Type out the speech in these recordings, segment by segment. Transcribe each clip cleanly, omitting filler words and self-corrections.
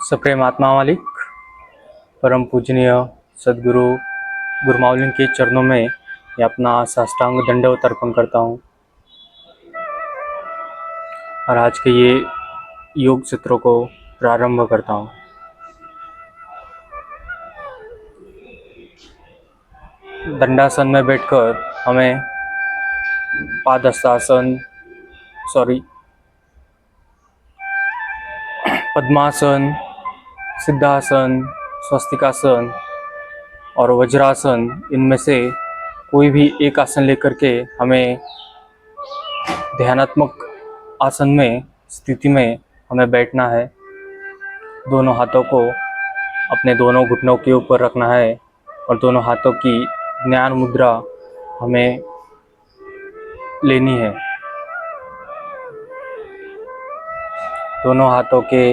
सप्रेम आत्मा मालिक परम पूजनीय सदगुरु गुरुमावली के चरणों में ये अपना साष्टांग दंडवत अर्पण करता हूँ। और आज के ये योग सत्रों को प्रारंभ करता हूँ। दंडासन में बैठकर हमें पादहस्तासन पद्मासन, सिद्धासन, स्वस्तिकासन और वज्रासन, इनमें से कोई भी एक आसन लेकर के हमें ध्यानात्मक आसन में स्थिति में हमें बैठना है। दोनों हाथों को अपने दोनों घुटनों के ऊपर रखना है और दोनों हाथों की ज्ञान मुद्रा हमें लेनी है। दोनों हाथों के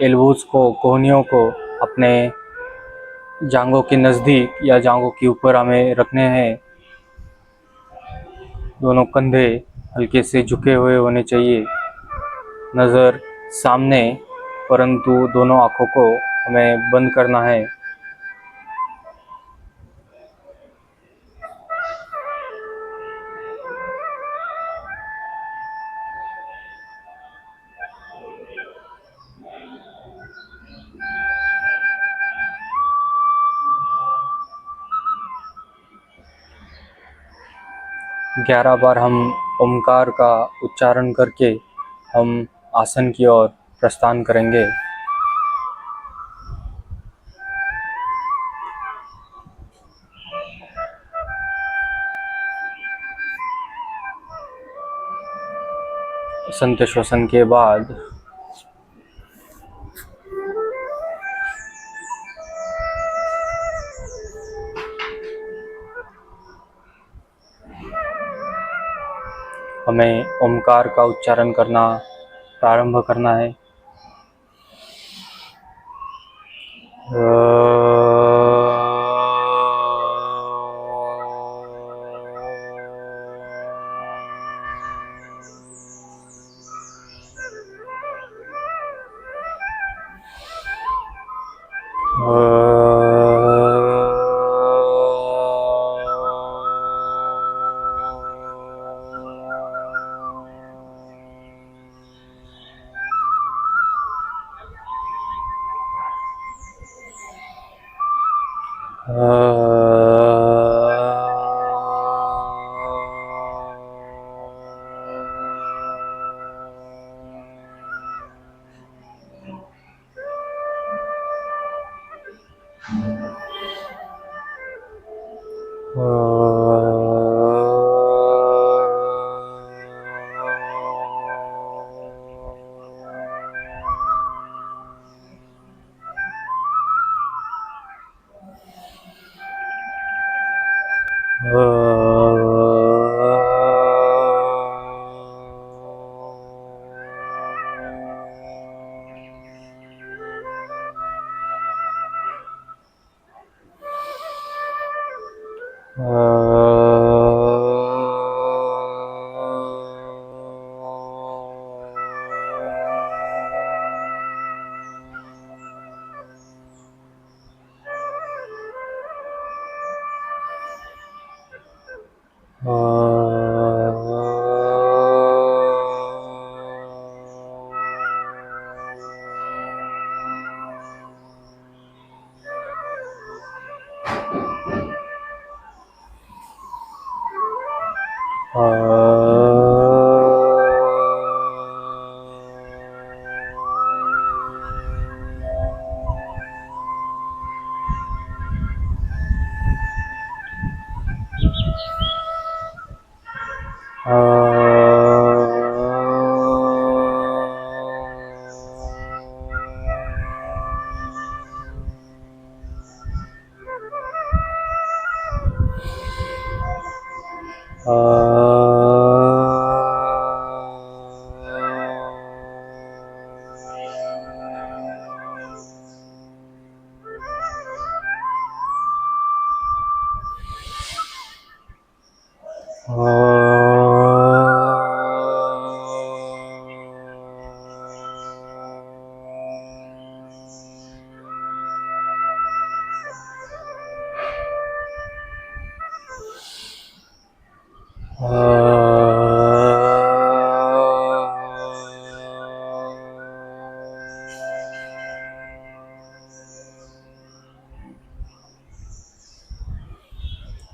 एल्बोज को, कोहनियों को अपने जांघों के नज़दीक या जांघों के ऊपर हमें रखने हैं। दोनों कंधे हल्के से झुके हुए होने चाहिए, नज़र सामने, परंतु दोनों आँखों को हमें बंद करना है। ग्यारह बार हम ओमकार का उच्चारण करके हम आसन की ओर प्रस्थान करेंगे। संत श्वसन के बाद हमें ओमकार का उच्चारण करना प्रारंभ करना है।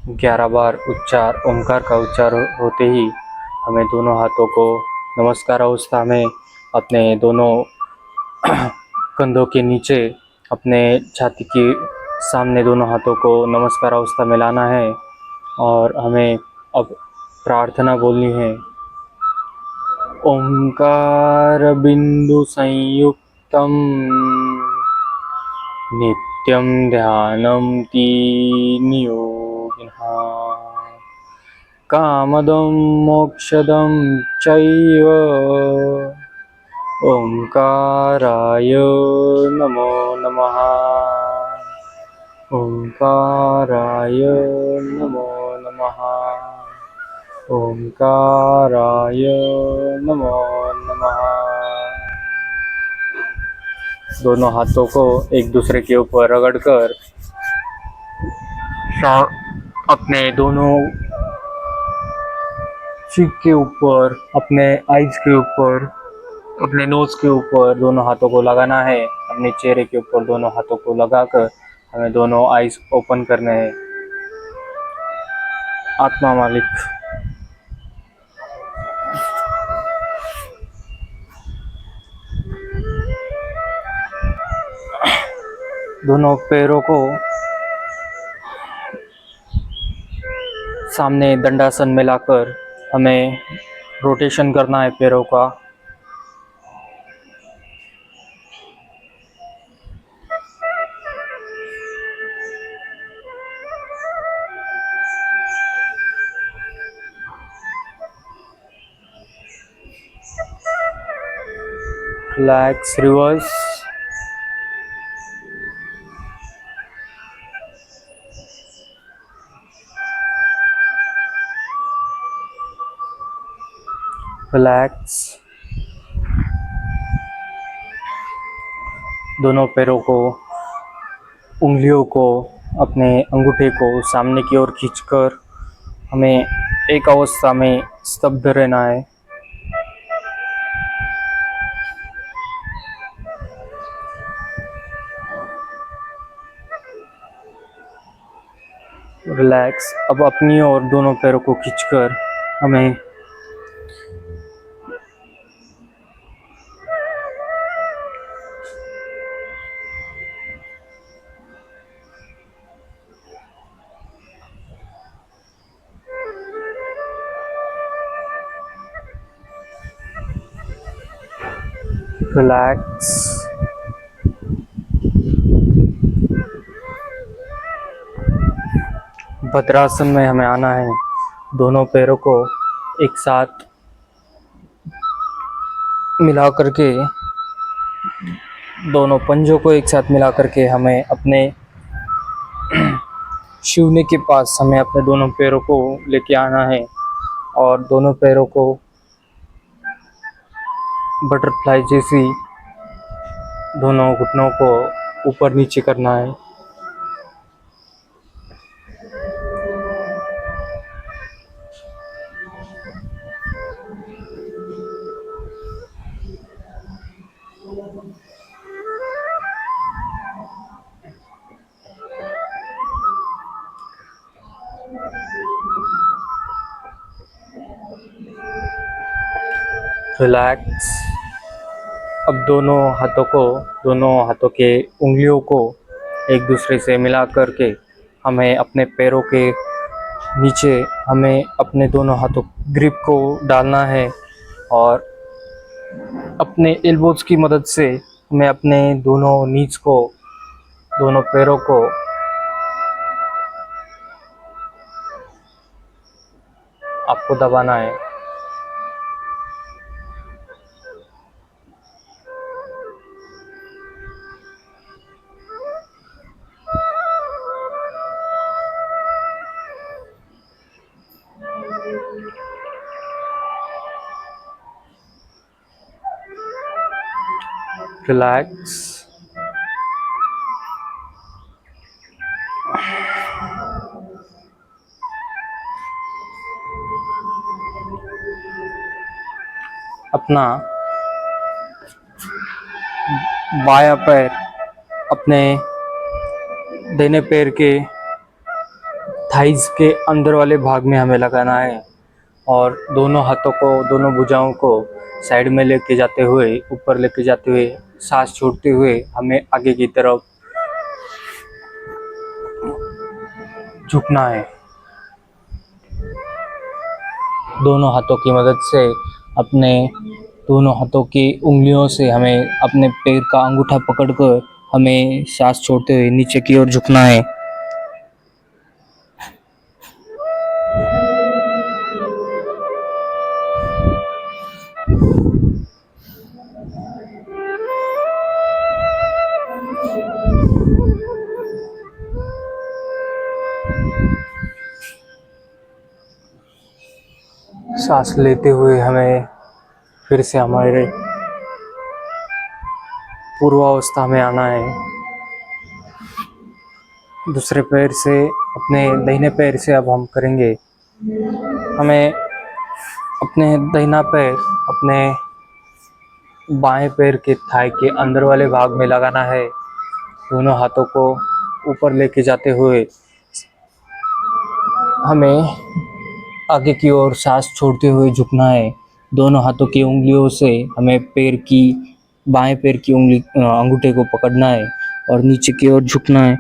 11 बार उच्चार ओंकार का उच्चार होते ही हमें दोनों हाथों को नमस्कार अवस्था में अपने दोनों कंधों के नीचे अपने छाती के सामने दोनों हाथों को नमस्कार अवस्था में लाना है और हमें अब प्रार्थना बोलनी है। ओंकार बिंदु संयुक्तम नित्यं ध्यानं तीन योगिनः कामदं मोक्षदं चैव ओंकाराय नमो नमः। ओंकाराय नमो नमः। ओंकाराय नमो नमः। दोनों हाथों को एक दूसरे के ऊपर रगड़कर अपने दोनों चीक के ऊपर, अपने आईज के ऊपर, अपने नोज के ऊपर दोनों हाथों को लगाना है। अपने चेहरे के ऊपर दोनों हाथों को लगाकर हमें दोनों आईज ओपन करने हैं। आत्मा मालिक। दोनों पैरों को सामने दंडासन में लाकर हमें रोटेशन करना है पैरों का। Relax, reverse. रिलैक्स। दोनों पैरों को, उंगलियों को, अपने अंगूठे को सामने की ओर खींचकर हमें एक अवस्था में स्तब्ध रहना है। रिलैक्स। अब अपनी और दोनों पैरों को खींचकर हमें रिलैक्स। भद्रासन में हमें आना है। दोनों पैरों को एक साथ मिला करके, दोनों पंजों को एक साथ मिला करके हमें अपने शिवने के पास हमें अपने दोनों पैरों को लेके आना है और दोनों पैरों को बटरफ्लाई जैसी दोनों घुटनों को ऊपर नीचे करना है। रिलैक्स। अब दोनों हाथों के उंगलियों को एक दूसरे से मिला करके हमें अपने पैरों के नीचे हमें अपने दोनों हाथों ग्रिप को डालना है और अपने एल्बोज की मदद से हमें अपने दोनों नीज को, दोनों पैरों को आपको दबाना है। रिलैक्स। अपना बायां पैर अपने दाहिने पैर के थाइज के अंदर वाले भाग में हमें लगाना है और दोनों हाथों को, दोनों भुजाओं को साइड में लेके जाते हुए, ऊपर लेके जाते हुए, सांस छोड़ते हुए हमें आगे की तरफ झुकना है। दोनों हाथों की मदद से, अपने दोनों हाथों की उंगलियों से हमें अपने पैर का अंगूठा पकड़कर हमें सांस छोड़ते हुए नीचे की ओर झुकना है। सांस लेते हुए हमें फिर से हमारे पूर्वावस्था में आना है। दूसरे पैर से, अपने दाहिने पैर से अब हम करेंगे। हमें अपने दाहिना पैर अपने बाएं पैर के थाई के अंदर वाले भाग में लगाना है। दोनों हाथों को ऊपर लेके जाते हुए हमें आगे की ओर सांस छोड़ते हुए झुकना है। दोनों हाथों की उंगलियों से हमें पैर की, बाएं पैर की उंगली अंगूठे को पकड़ना है और नीचे की ओर झुकना है।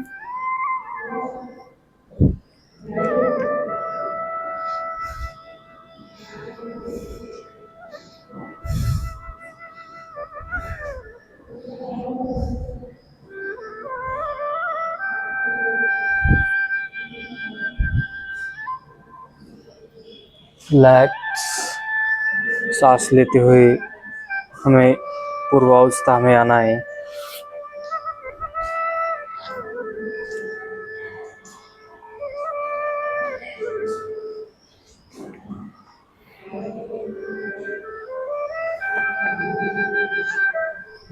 रिलैक्स सांस लेते हुए हमें पूर्वावस्था में आना है।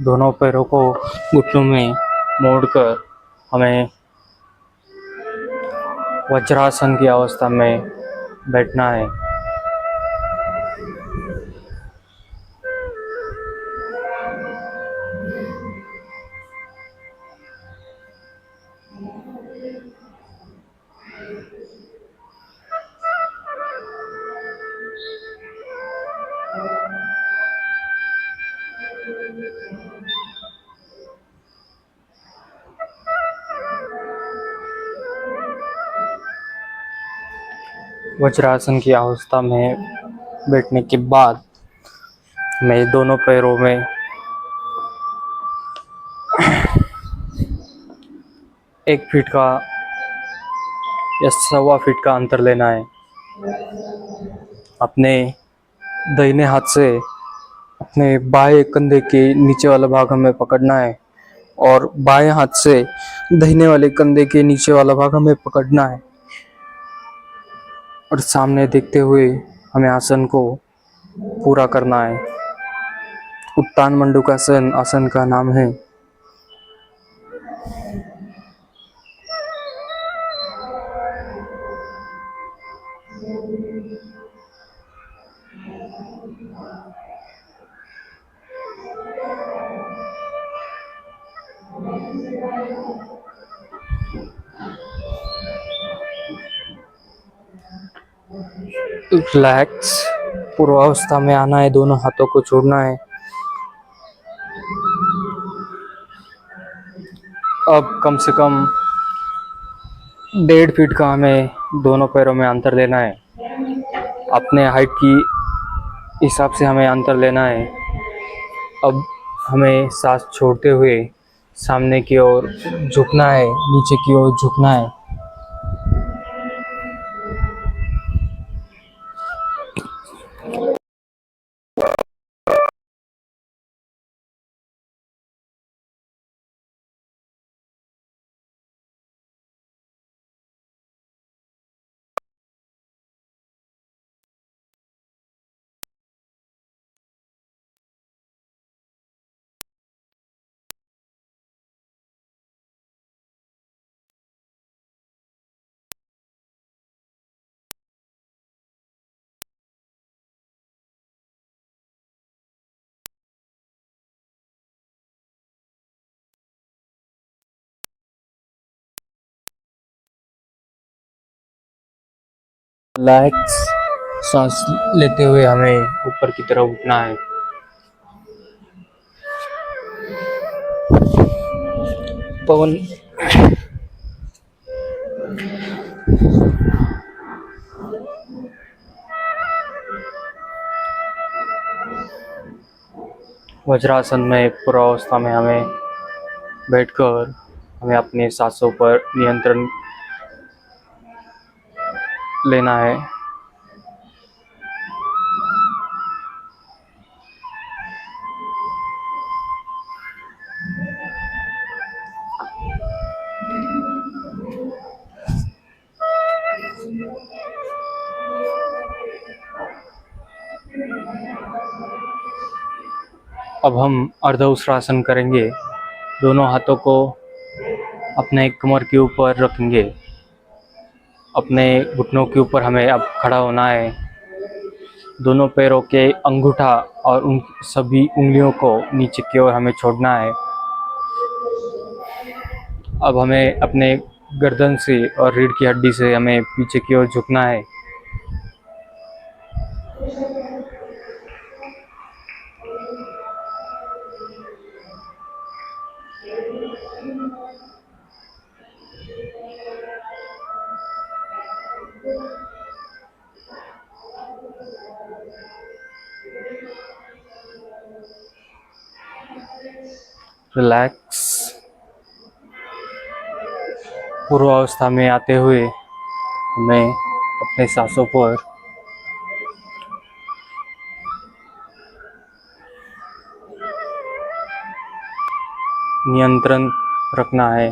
दोनों पैरों को घुटनों में मोड़कर हमें वज्रासन की अवस्था में बैठना है। वज्रासन की अवस्था में बैठने के बाद मैं दोनों पैरों में 1 फीट का या 1.25 फीट का अंतर लेना है। अपने दाहिने हाथ से अपने बाएं कंधे के नीचे वाला भाग हमें पकड़ना है और बाएं हाथ से दाहिने वाले कंधे के नीचे वाला भाग हमें पकड़ना है और सामने देखते हुए हमें आसन को पूरा करना है। उत्तान मंडूकासन आसन का नाम है। रिलैक्स पूर्वावस्था में आना है, दोनों हाथों को छोड़ना है। अब कम से कम 1.5 फीट का हमें दोनों पैरों में अंतर लेना है। अपने हाइट की हिसाब से हमें अंतर लेना है। अब हमें सांस छोड़ते हुए सामने की ओर झुकना है, नीचे की ओर झुकना है। रिलैक्स सांस लेते हुए हमें ऊपर की तरफ उठना है। पवन वज्रासन में पूर्वावस्था में हमें बैठकर हमें अपने सांसों पर नियंत्रण लेना है। अब हम अर्धउष्ट्रासन करेंगे। दोनों हाथों को अपने कमर के ऊपर रखेंगे। अपने घुटनों के ऊपर हमें अब खड़ा होना है। दोनों पैरों के अंगूठा और उन सभी उंगलियों को नीचे की ओर हमें छोड़ना है। अब हमें अपने गर्दन से और रीढ़ की हड्डी से हमें पीछे की ओर झुकना है। रिलैक्स। पूर्वावस्था में आते हुए हमें अपने सांसों पर नियंत्रण रखना है।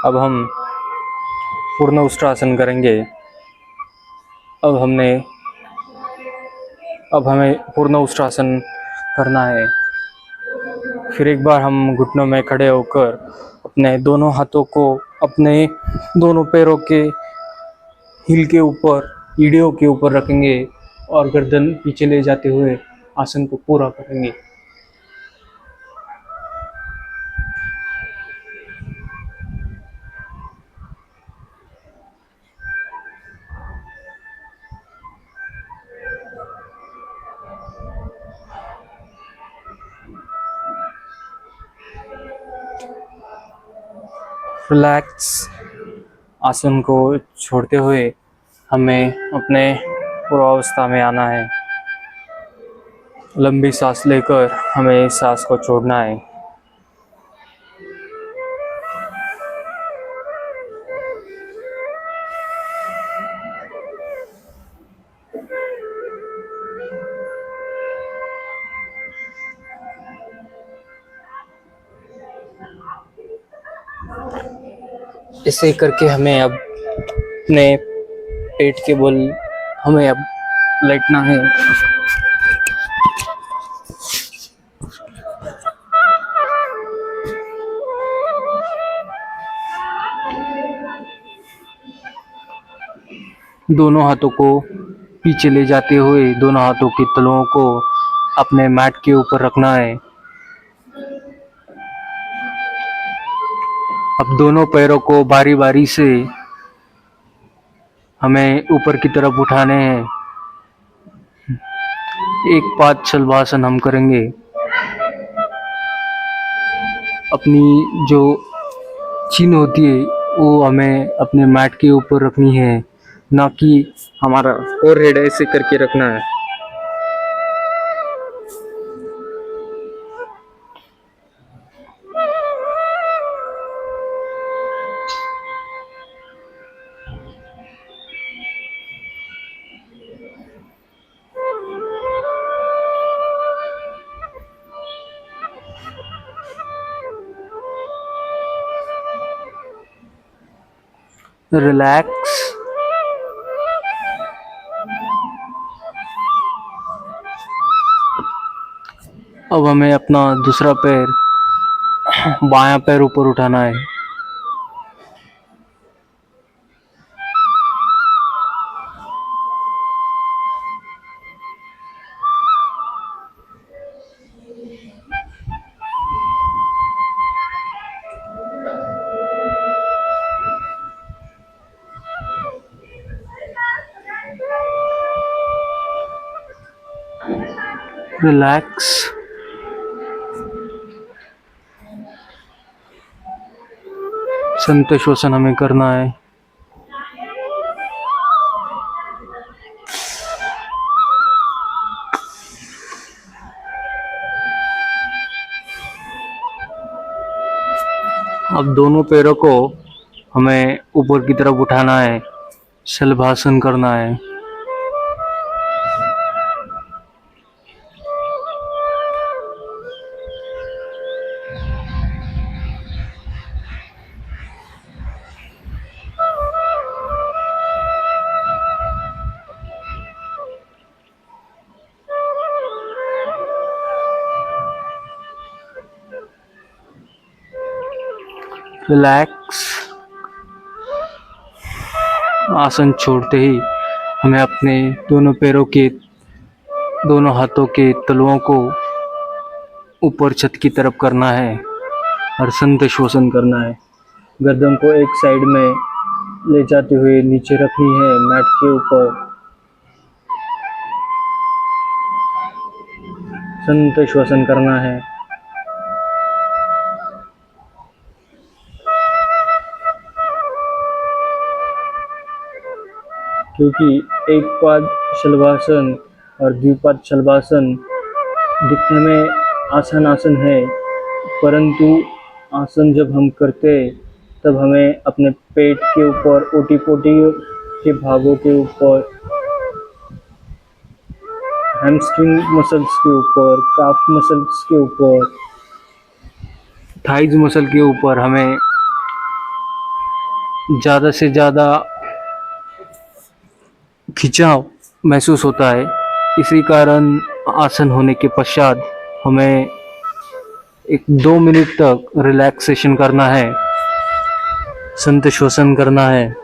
अब हम पूर्ण उष्ट्रासन करेंगे। अब हमें पूर्ण उष्ट्रासन करना है। फिर एक बार हम घुटनों में खड़े होकर अपने दोनों हाथों को अपने दोनों पैरों के हील के ऊपर, ईड़ियों के ऊपर रखेंगे और गर्दन पीछे ले जाते हुए आसन को पूरा करेंगे। रिलैक्स। आसन को छोड़ते हुए हमें अपने पूर्वावस्था में आना है। लंबी सांस लेकर हमें सांस को छोड़ना है। ऐसे करके हमें अब अपने पेट के बल हमें अब लेटना है। दोनों हाथों को पीछे ले जाते हुए दोनों हाथों के तलुओं को अपने मैट के ऊपर रखना है। अब दोनों पैरों को बारी बारी से हमें ऊपर की तरफ उठाने हैं। एक पाद शलभासन हम करेंगे। अपनी जो चीन होती है वो हमें अपने मैट के ऊपर रखनी है, ना कि हमारा फोरहेड ऐसे करके रखना है। रिलैक्स। अब हमें अपना दूसरा पैर, बायां पैर ऊपर उठाना है। रिलैक्स। संत श्वसन हमें करना है। अब दोनों पैरों को हमें ऊपर की तरफ उठाना है, शलभासन करना है। रिलैक्स। आसन छोड़ते ही हमें अपने दोनों पैरों के, दोनों हाथों के तलुओं को ऊपर छत की तरफ करना है और संत श्वसन करना है। गर्दन को एक साइड में ले जाते हुए नीचे रखनी है मैट के ऊपर। संत श्वसन करना है। क्योंकि एक पाद शलभासन और द्विपाद शलभासन दिखने में आसान आसन है, परंतु आसन जब हम करते तब हमें अपने पेट के ऊपर, ओटी-पोटी के भागों के ऊपर, हैमस्ट्रिंग मसल्स के ऊपर, काफ मसल्स के ऊपर, थाइज मसल के ऊपर हमें ज़्यादा से ज़्यादा खिंचाव महसूस होता है। इसी कारण आसन होने के पश्चात हमें 1-2 मिनट तक रिलैक्सेशन करना है, संत श्वसन करना है।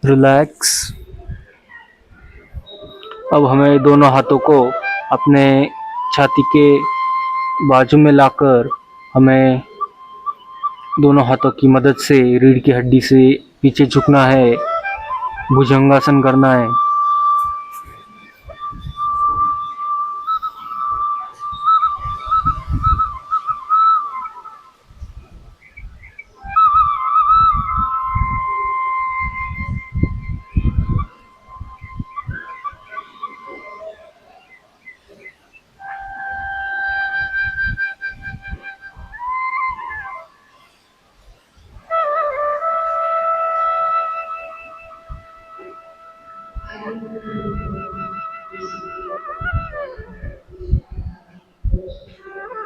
रिलैक्स। अब हमें दोनों हाथों को अपने छाती के बाजू में लाकर हमें दोनों हाथों की मदद से रीढ़ की हड्डी से पीछे झुकना है, भुजंगासन करना है।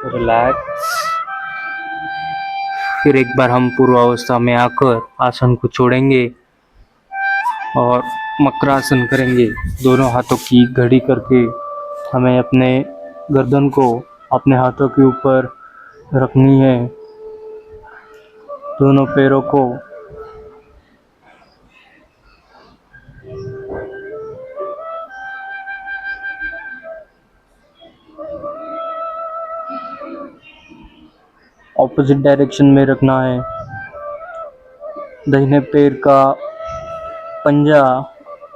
रिलैक्स। फिर एक बार हम पूर्वावस्था में आकर आसन को छोड़ेंगे और मकरासन करेंगे। दोनों हाथों की घड़ी करके हमें अपने गर्दन को अपने हाथों के ऊपर रखनी है, दोनों पैरों को ऑपोजिट डायरेक्शन में रखना है। दाहिने पैर का पंजा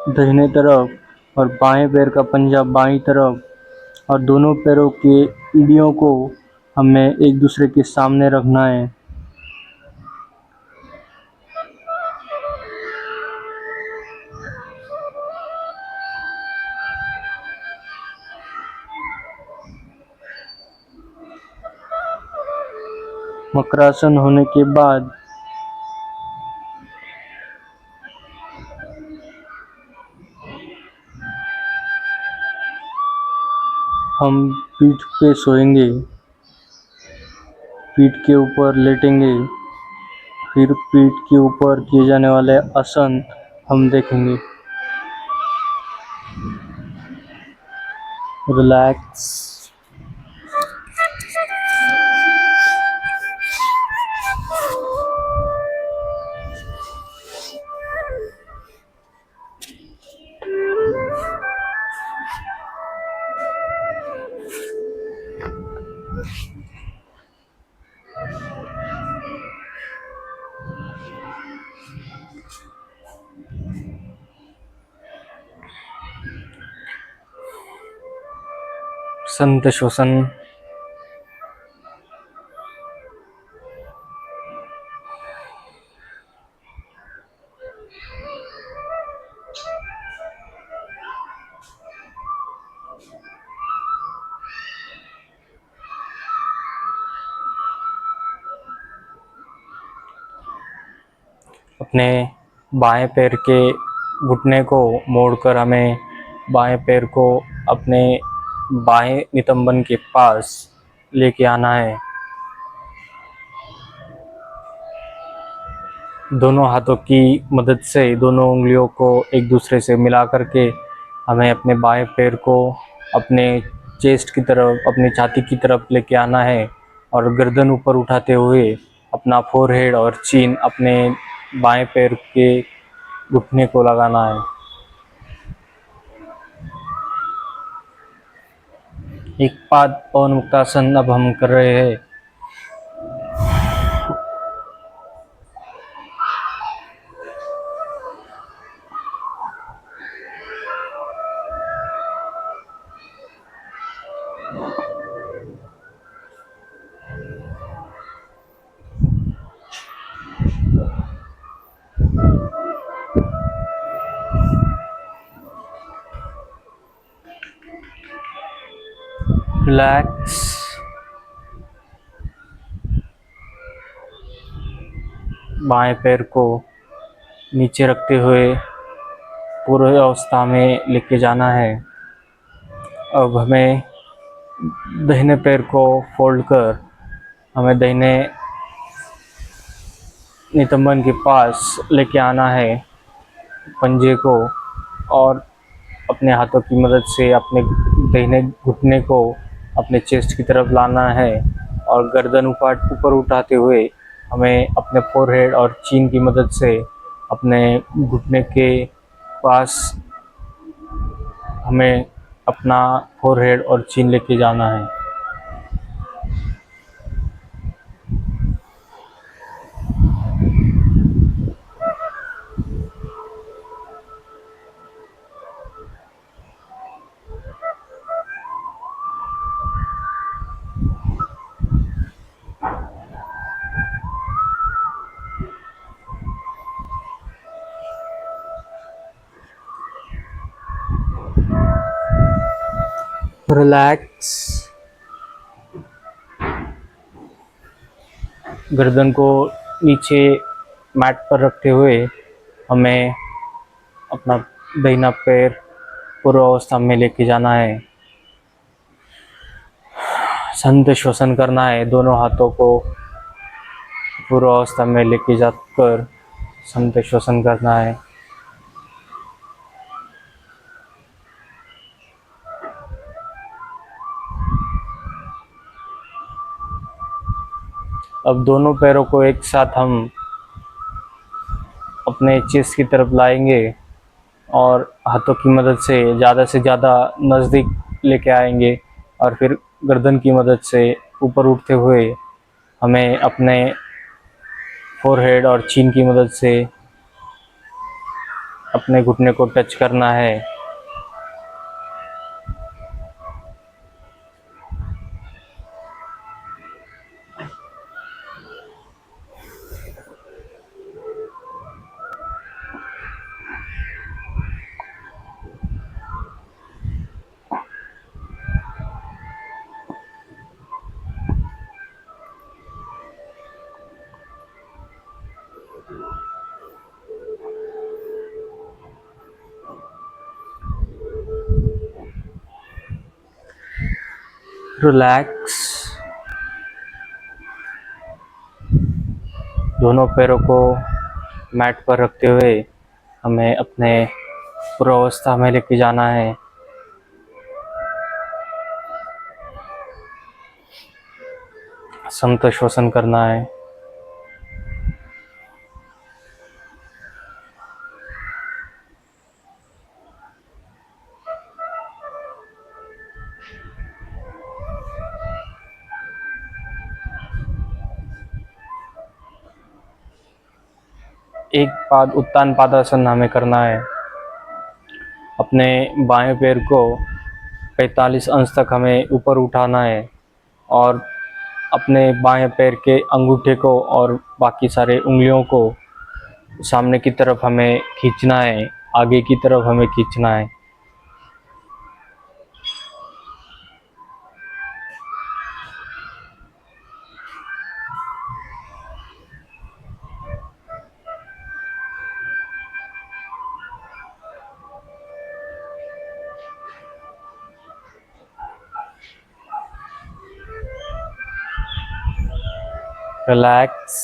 दाहिने तरफ और बाएं पैर का पंजा बाईं तरफ, और दोनों पैरों के एड़ियों को हमें एक दूसरे के सामने रखना है। मकरासन होने के बाद हम पीठ पे सोएंगे, पीठ के ऊपर लेटेंगे, फिर पीठ के ऊपर किए जाने वाले आसन हम देखेंगे। रिलैक्स। संत श्वसन। अपने बाएं पैर के घुटने को मोड़कर हमें बाएं पैर को अपने बाएं नितंबन के पास लेके आना है। दोनों हाथों की मदद से दोनों उंगलियों को एक दूसरे से मिला करके हमें अपने बाएं पैर को अपने चेस्ट की तरफ, अपनी छाती की तरफ लेके आना है और गर्दन ऊपर उठाते हुए अपना फोरहेड और चीन अपने बाएं पैर के घुटने को लगाना है। एक पाद पवन मुक्तासन अब हम कर रहे हैं। रिलैक्स। बाएं पैर को नीचे रखते हुए पूर्व अवस्था में लेके जाना है। अब हमें दाहिने पैर को फोल्ड कर हमें दाहिने नितंबन के पास लेके आना है पंजे को, और अपने हाथों की मदद से अपने दाहिने घुटने को अपने चेस्ट की तरफ लाना है और गर्दन ऊपर उठाते हुए हमें अपने फोरहेड और चीन की मदद से अपने घुटने के पास हमें अपना फोरहेड और चीन लेके जाना है। रिलैक्स। गर्दन को नीचे मैट पर रखते हुए हमें अपना दाहिना पैर पूर्व अवस्था में लेके जाना है। संत श्वसन करना है। दोनों हाथों को पूर्व अवस्था में लेके जाकर संत श्वसन करना है। अब दोनों पैरों को एक साथ हम अपने चेस्ट की तरफ लाएंगे और हाथों की मदद से ज़्यादा नज़दीक लेके आएंगे और फिर गर्दन की मदद से ऊपर उठते हुए हमें अपने फोरहेड और चीन की मदद से अपने घुटने को टच करना है। रिलैक्स। दोनों पैरों को मैट पर रखते हुए हमें अपने पूर्वावस्था में लेके जाना है। संत श्वसन करना है। एक पाद उत्तान पादासन हमें करना है। अपने बाएं पैर को 45 अंश तक हमें ऊपर उठाना है और अपने बाएं पैर के अंगूठे को और बाकी सारे उंगलियों को सामने की तरफ हमें खींचना है, आगे की तरफ हमें खींचना है। रिलैक्स।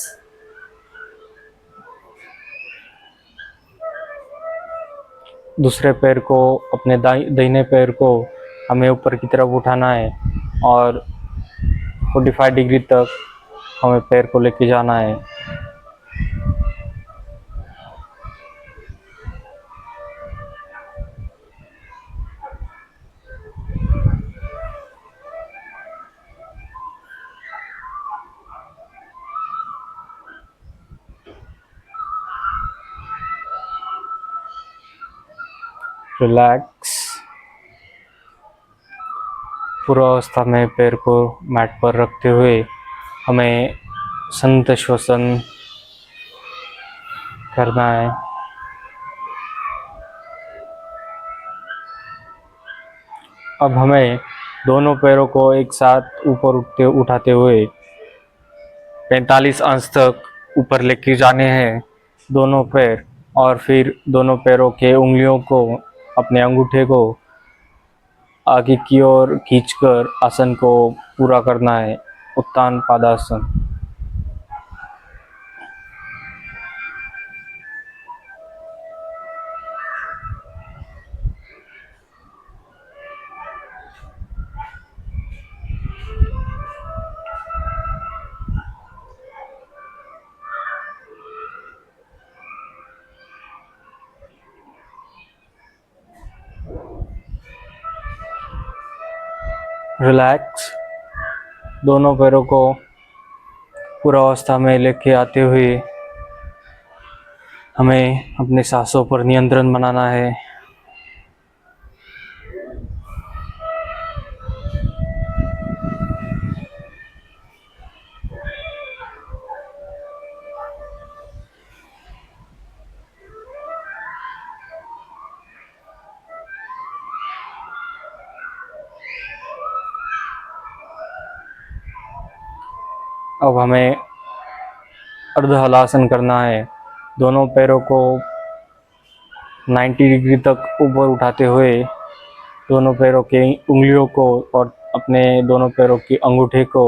दूसरे पैर को, अपने दाहिने पैर को हमें ऊपर की तरफ उठाना है और 45 डिग्री तक हमें पैर को लेके जाना है। रिलैक्स। पूर्वावस्था में पैर को मैट पर रखते हुए हमें संत श्वसन करना है। अब हमें दोनों पैरों को एक साथ ऊपर उठाते हुए 45 अंश तक ऊपर लेके जाने हैं दोनों पैर, और फिर दोनों पैरों के उंगलियों को, अपने अंगूठे को आगे की ओर खींचकर आसन को पूरा करना है, उत्तान पादासन। रिलैक्स। दोनों पैरों को पूर्वावस्था में लेके आते हुए हमें अपने सांसों पर नियंत्रण बनाना है। अब हमें अर्ध हलासन करना है। दोनों पैरों को 90 डिग्री तक ऊपर उठाते हुए दोनों पैरों के उंगलियों को और अपने दोनों पैरों के अंगूठे को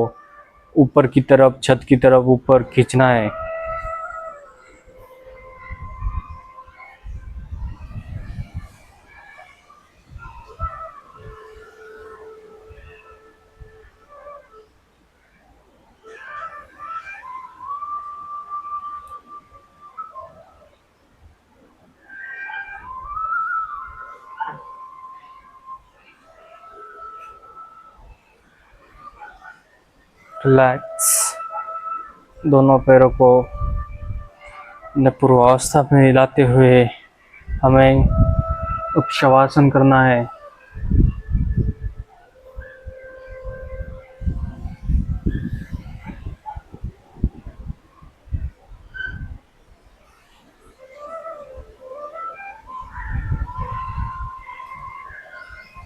ऊपर की तरफ, छत की तरफ ऊपर खींचना है। रिलैक्स। दोनों पैरों को पूर्वावस्था में हिलाते हुए हमें उपशवासन करना है।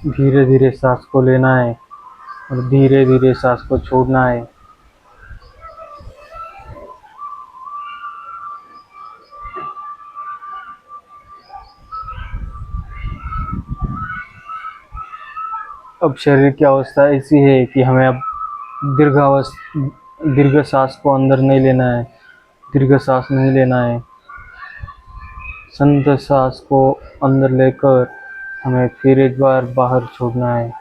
धीरे धीरे सांस को लेना है और धीरे धीरे सांस को छोड़ना है। अब शरीर की अवस्था ऐसी है कि हमें अब दीर्घ सांस को अंदर नहीं लेना है, दीर्घ सांस नहीं लेना है। संत सांस को अंदर लेकर हमें फिर एक बार बाहर छोड़ना है।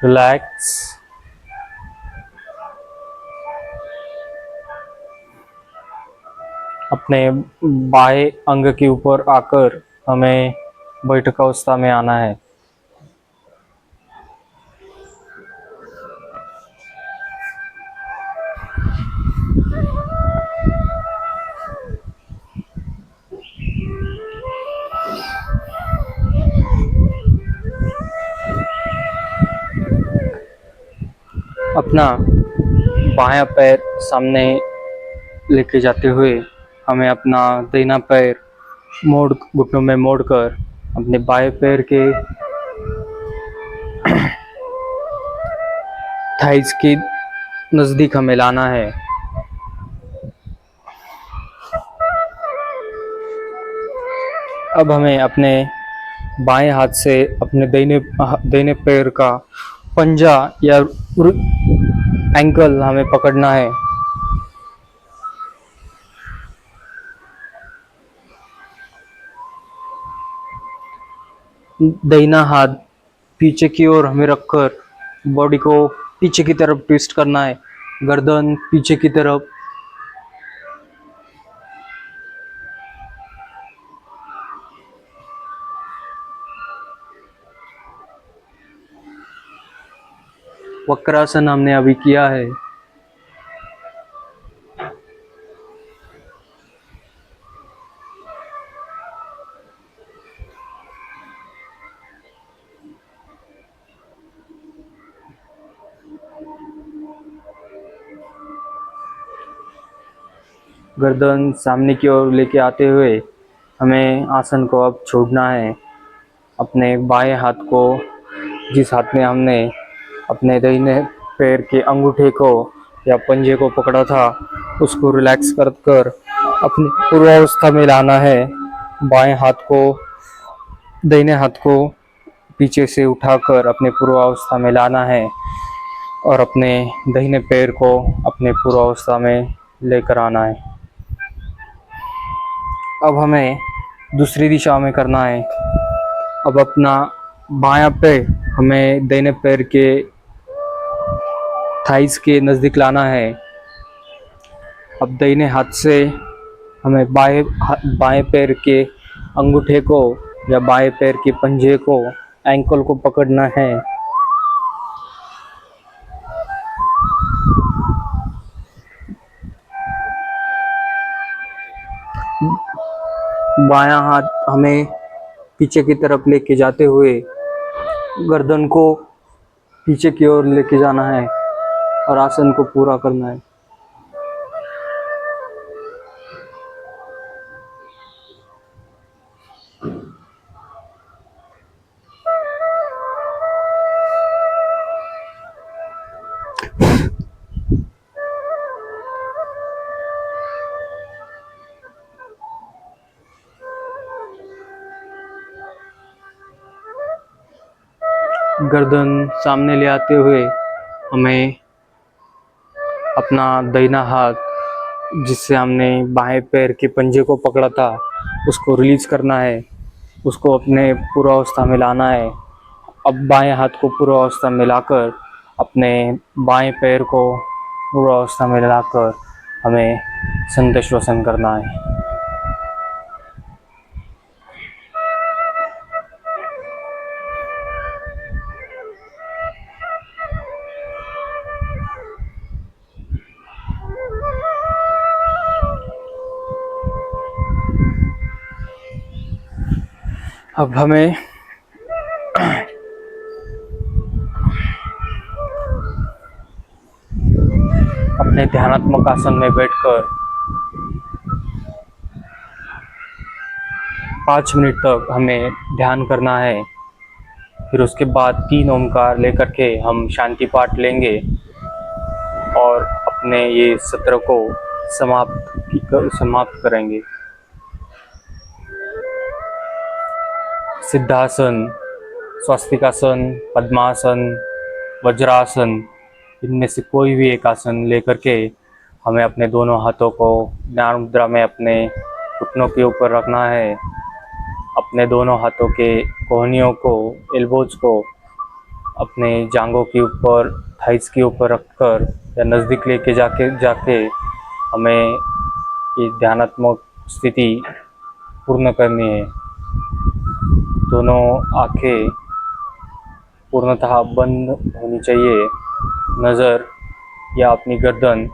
रिलैक्स। अपने बाएं अंग के ऊपर आकर हमें बैठक अवस्था में आना है। अपना बायां पैर सामने लेके जाते हुए हमें अपना दाहिना पैर मोड़ घुटनों में मोड़कर अपने बाएं पैर के थाइस के नज़दीक हमें लाना है। अब हमें अपने बाएं हाथ से अपने दाहिने पैर का पंजा या एंकल हमें पकड़ना है। दाहिना हाथ पीछे की ओर हमें रखकर बॉडी को पीछे की तरफ ट्विस्ट करना है, गर्दन पीछे की तरफ। वक्रासन हमने अभी किया है। गर्दन सामने की ओर लेके आते हुए हमें आसन को अब छोड़ना है। अपने बाएं हाथ को, जिस हाथ में हमने अपने दाहिने पैर के अंगूठे को या पंजे को पकड़ा था, उसको रिलैक्स कर अपनी पूर्वावस्था में लाना है। बाएं हाथ को, दाहिने हाथ को पीछे से उठाकर अपने पूर्वावस्था में लाना है और अपने दाहिने पैर को अपने पूर्वावस्था में लेकर आना है। अब हमें दूसरी दिशा में करना है। अब अपना बायां पैर हमें दाहिने पैर के थाइस के नज़दीक लाना है। अब दाहिने हाथ से हमें बाएं पैर के अंगूठे को या बाएं पैर के पंजे को, एंकल को पकड़ना है। बायां हाथ हमें पीछे की तरफ लेके जाते हुए गर्दन को पीछे की ओर लेके जाना है और आसन को पूरा करना है। गर्दन सामने ले आते हुए हमें अपना दाहिना हाथ, जिससे हमने बाएं पैर के पंजे को पकड़ा था, उसको रिलीज करना है, उसको अपने पूर्वावस्था में लाना है। अब बाएं हाथ को पूर्वावस्था में लाकर अपने बाएं पैर को पूर्वावस्था में लाकर हमें संतश्वसन करना है। अब हमें अपने ध्यानात्मक आसन में बैठकर 5 मिनट तक हमें ध्यान करना है। फिर उसके बाद 3 ओमकार लेकर के हम शांति पाठ लेंगे और अपने ये सत्र को समाप्त करेंगे। सिद्धासन, स्वस्तिकासन, पद्मासन, वज्रासन, इनमें से कोई भी एक आसन लेकर के हमें अपने दोनों हाथों को ज्ञान मुद्रा में अपने घुटनों के ऊपर रखना है। अपने दोनों हाथों के कोहनियों को, एल्बोज को अपने जांघों के ऊपर, थाइस के ऊपर रखकर या नज़दीक लेके जाके हमें की ध्यानात्मक स्थिति पूर्ण करनी है। दोनों आंखें पूर्णतः बंद होनी चाहिए। नज़र या अपनी गर्दन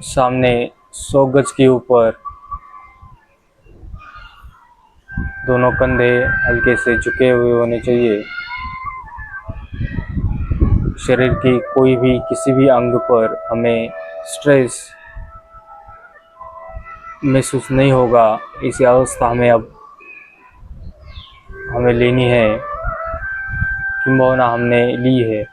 सामने 100 गज के ऊपर, दोनों कंधे हल्के से झुके हुए होने चाहिए। शरीर की कोई भी किसी भी अंग पर हमें स्ट्रेस महसूस नहीं होगा। इसी अवस्था में अब हमें लेनी है, किंबहुना हमने ली है।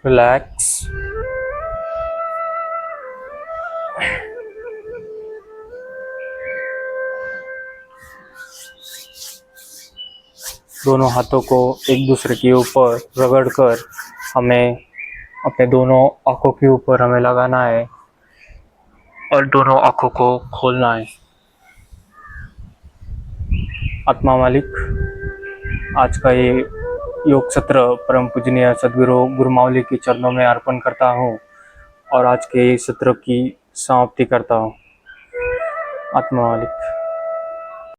रिलैक्स। दोनों हाथों को एक दूसरे के ऊपर रगड़कर हमें अपने दोनों आंखों के ऊपर हमें लगाना है और दोनों आंखों को खोलना है। आत्मा मालिक, आज का ये योग सत्र परम पूजनीय सदगुरु गुरु मावली के चरणों में अर्पण करता हूँ और आज के इस सत्र की समाप्ति करता हूँ। आत्मा मालिक।